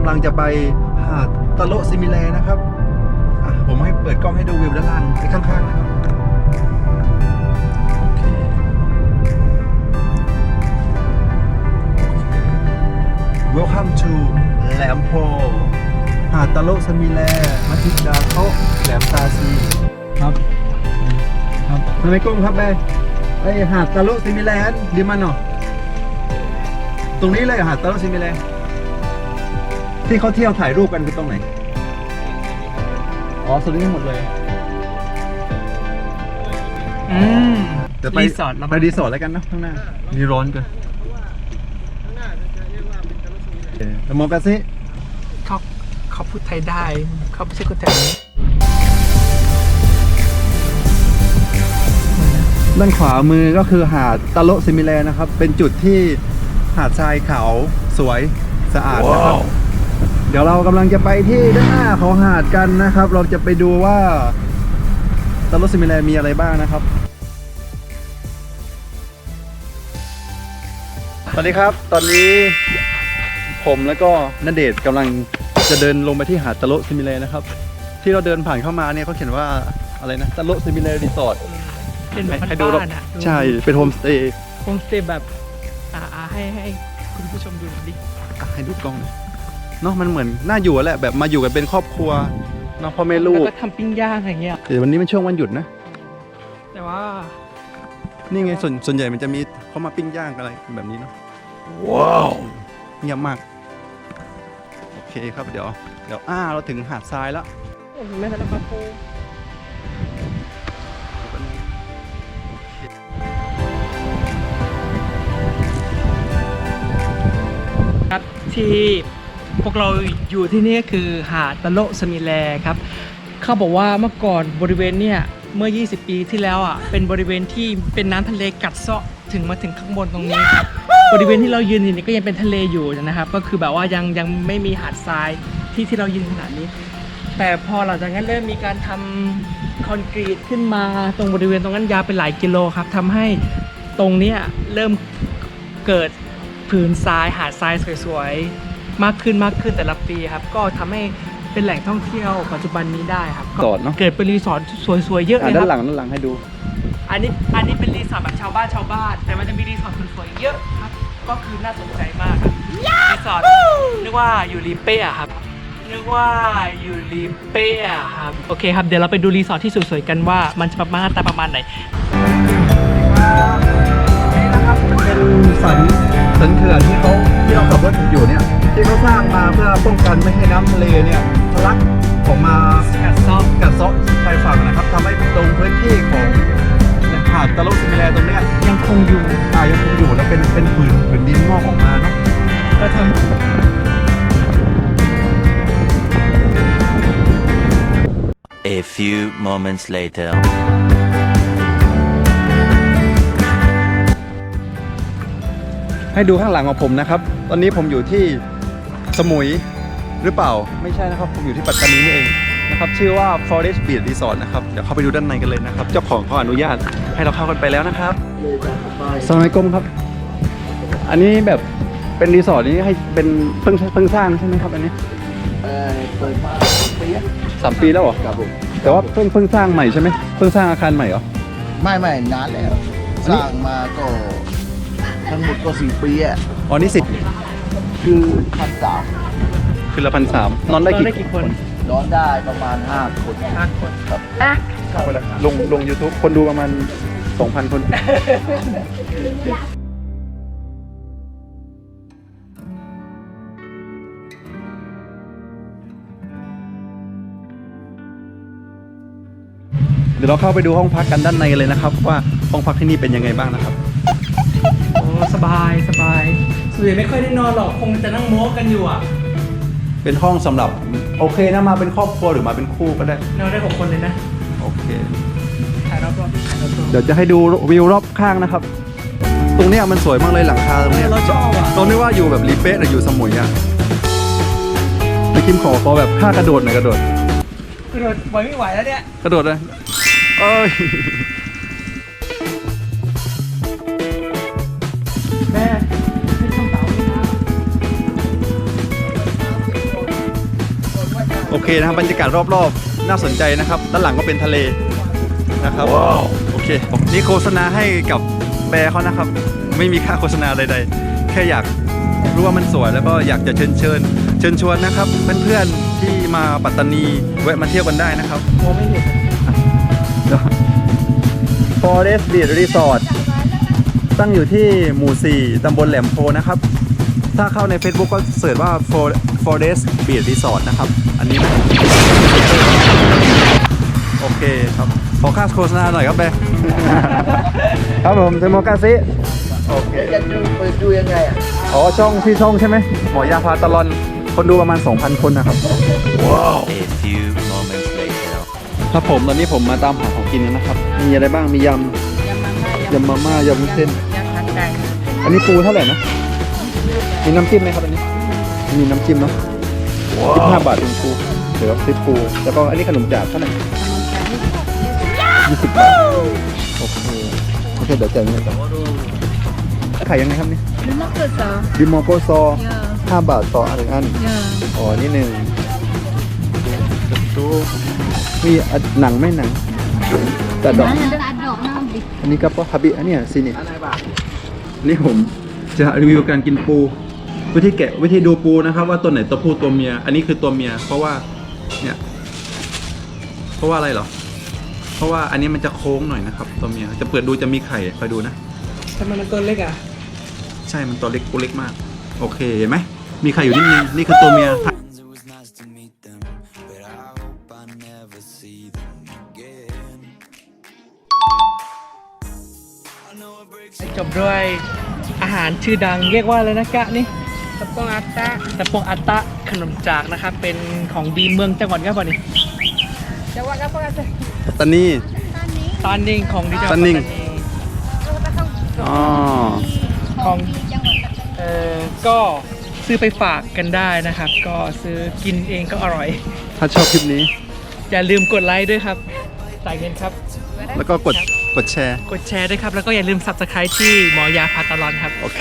ลังจะไปหาดตะโลซิมิเลนะครับผมให้เปิดกล้องให้ดูวิวด้านล่างไอ้ข้างๆนะครับWelcome to แหลมโพหาดตะโลซิมิเลมัสยิดดาโตะแหลมตาซีครับทำไมกุ้งครับแม่ไอหาดตะโลซิมิเลดีมันเนาะตรงนี้เลยหาดตะโลซิมิเลที่เขาเที่ยวถ่ายรูปกันคือตรงไหนอ๋อสุดที่หมดเลยจะไปรีสอร์ทไปรีสอร์ทแล้วกันนะข้างหน้านี่ร้อนเกินแต่มองกันสิเขาพูดไทยได้เขาไม่ใช่คนแถวนี้ด้านขวามือก็คือหาดตะโลซิมิเลนะครับเป็นจุดที่หาดทรายขาวสวยสะอาดนะครับ เดี๋ยวเรากำลังจะไปที่ด้านหน้าของหาดกันนะครับเราจะไปดูว่าตะโลซิมิเลมีอะไรบ้างนะครับสวัสดีครับตอนนี้ผมแล้วก็ณเดชน์กำลังจะเดินลงไปที่หาดตะโลซิมิเลนะครับที่เราเดินผ่านเข้ามาเนี่ยเขาเขียนว่าอะไรนะตะโลซิมิเลรีสอร์ทเป็นแบบบ้านๆอ่ะใช่เป็นโฮมสเตย์แบบให้คุณผู้ชมดูดิให้ดูกล้องเนาะมันเหมือนน่าอยู่แหละแบบมาอยู่กันเป็นครอบครัวเนาะพ่อแม่ลูกแล้วก็ทำปิ้งย่างอย่างเงี้ยแต่วันนี้เป็นช่วงวันหยุดนะแต่ว่านี่ไงส่วนใหญ่มันจะมีเขามาปิ้งย่างอะไรแบบนี้เนาะว้าวเงียบมากโอเคครับเดี๋ยวเราถึงหาดทรายแล้วแม่ทะเลปาโปครับที่พวกเราอยู่ที่นี่คือหาดตะโลซิมิเลครับเขาบอกว่าเมื่อก่อนบริเวณเนี่ยเมื่อ20 ปีที่แล้วอ่ะเป็นบริเวณที่เป็นน้ำทะเลกัดเซาะถึงมาถึงข้างบนตรงนี้ครับบริเวณที่เรายืนอยู่นี่ก็ยังเป็นทะเลอยู่นะครับก็คือแบบว่ายังไม่มีหาดทรายที่เรายืนขนาดนี้แต่พอหลังจากนั้นเริ่มมีการทำคอนกรีตขึ้นมาตรงบริเวณตรงนั้นยาวเป็นหลายกิโลครับทำให้ตรงนี้เริ่มเกิดผืนทรายหาดทรายสวยๆมากขึ้นแต่ละปีครับก็ทำให้เป็นแหล่งท่องเที่ยวปัจจุบันนี้ได้ครับเกิดเป็นรีสอร์ทสวยๆเยอะเลยครับด้านหลังให้ดูอันนี้เป็นรีสอร์ทแบบชาวบ้านแต่มันจะมีรีสอร์ทสวยๆเยอะครับก็คือน่าสนใจมากครับรีสอร์ทนึกว่าอยู่ริเป้ครับโอเคครับเดี๋ยวเราไปดูรีสอร์ทที่สวยๆกันว่ามันจะประมาณไหนนี่นะครับเป็นสันเขื่อนที่เราขับรถอยู่เนี่ยที่เขาสร้างมาเพื่อป้องกันไม่ให้น้ำทะเลเนี่ยทะลักออกมากัดเซาะชายฝั่งนะครับทำให้ตรงพื้นที่ของหาดตะโลซิมิเลตรงเนี้ยยังคงอยู่แล้วเป็นผืนดินงอกออกมาเนาะก็ทำA few moments laterให้ดูข้างหลังของผมนะครับตอนนี้ผมอยู่ที่สมุยหรือเปล่าไม่ใช่นะครับผมอยู่ที่ปัตตานีนี่เองนะครับชื่อว่า Forest Beach Resort นะครับเดี๋ยวเข้าไปดูด้านในกันเลยนะครับเจ้าของเขาอนุญาตให้เราเข้ากันไปแล้วนะครับสมัยกรมครับอันนี้แบบเป็นรีสอร์ทนี้ให้เป็นเพิ่งสร้างใช่ไหมครับอันนี้เปิดมา3 ปีแล้วเหรอครับผมแต่ว่าเพิ่งสร้างใหม่ใช่ไหมเพิ่งสร้างอาคารใหม่เหรอไม่นานแล้วสร้างมาก็ทั้งหมดก็4 ปีอ่ะอ๋อนี่คือ1,300คือละ1,300นอนได้กี่คนนอนได้ประมาณ5 คนครับลง YouTube คนดูประมาณ 2,000 คนเดี๋ยวเราเข้าไปดูห้องพักกันด้านในเลยนะครับว่าห้องพักที่นี่เป็นยังไงบ้างนะครับโอ้สบายส่วนใหญ่ไม่ค่อยได้นอนหรอกคงจะนั่งโม้กันอยู่อ่ะเป็นห้องสำหรับโอเคนะมาเป็นครอบครัวหรือมาเป็นคู่ก็ได้นอนได้6 คนเลยนะโอเคถ่ายรอบเดี๋ยวจะให้ดูวิวรอบข้างนะครับตรงนี้มันสวยมากเลยหลังคาตรงนี้เราชอบอ่ะตรงนี้ว่าอยู่แบบรีเป๊ะหรืออยู่สมุยอ่ะไปคิมขอแบบท่ากระโดดหน่อยกระโดดไม่ไหวแล้วเนี่ยกระโดดเลยเอ้ยแม่ให้ช่องเต๋าด้วยนะ โอเคนะครับบรรยากาศรอบๆน่าสนใจนะครับด้านหลังก็เป็นทะเลนะครับโอเคนี่โฆษณาให้กับแบร์เขานะครับไม่มีค่าโฆษณาใดๆแค่อยากรู้ว่ามันสวยแล้วก็อยากจะเชิญชวนนะครับเพื่อนๆที่มาปัตตานีแวะมาเที่ยวกันได้นะครับ มองไม่เห็น Forest Beach Resort ตั้งอยู่ที่หมู่ 4 ตำบลแหลมโพนะครับถ้าเข้าใน Facebook ก็เสิร์ชว่า Forest Beach Resort นะครับอันนี้นะโอเคครับขอค่าโฆษณาหน่อยครับแบร์ ครับผมเทโมกาซิโอเค จะเปิดดูยังไงอ่ะ อ๋อช่องใช่ไหมหมอยาพาตลอนคนดูประมาณ 2,000 คนนะครับ A few moments later. ครับผมตอนนี้ผมมาตามหาของกินนะครับมีอะไรบ้างมียำมาม่ายำวุ้นเส้น ยำผัดไก่ อันนี้ปูเท่าไหร่นะมีน้ำจิ้มไหมครับอันนี้มีน้ำจิ้มเนาะ15 บาทเป็นปูเดี๋ยวซื้อปูแล้วก็อันนี้ขนมจากเท่าไหร่20 บาทโอเคเดี๋ยวจ่ายเงินก่อนขายยังไงครับนี่ นี่มะเขือซอ ดิโมโกซอ เยอะ 5 บาทต่ออันอัน เยอะ อ๋อนี่หนึ่งตู้มีหนังไม่หนังแต่ดอก นั่นตัดดอกน้ำดิ อันนี้ก็ฮับบิอันนี้ซีนี่นี่ผมจะรีวิวการกินปูวิธีดูปูนะครับ ว่าตัวไหนตัวผู้ตัวเมีย อันนี้คือตัวเมีย เพราะว่าเนี่ยเพราะว่าอะไรเหรอเพราะว่าอันนี้มันจะโค้งหน่อยนะครับ ตัวเมียจะเปิดดูจะมีไข่คอยดูนะ ทำไมมันตัวเล็กอ่ะ ใช่มันตัวเล็กปูเล็กมากโอเคเห็นไหมมีไข่อยู่นิดนึงนี่คือตัวเมีย It was nice to meet them, but I hope I never see them again. I know it breaks จบด้วยอาหารชื่อดังเรียกว่าอะไรนะกะนี่ กระป๋องอัตตะ ตะปงอัตตะขนมจากนะครับเป็นของดีเมืองจังหวัดครับวันนี้ จังหวัดกระป๋องอัตตะ ปัตตานี ตานนิ่งของดีจังหวัด ตานนิ่ง อ๋อ ของก็ซื้อไปฝากกันได้นะครับ ก็ซื้อกินเองก็อร่อย ถ้าชอบคลิปนี้ อย่าลืมกดไลค์ด้วยครับจ่ายเงินครับ แล้วก็กดแชร์ กดแชร์ด้วยครับ แล้วก็อย่าลืม Subscribe ที่หมอยาพาตาลอนครับ โอเค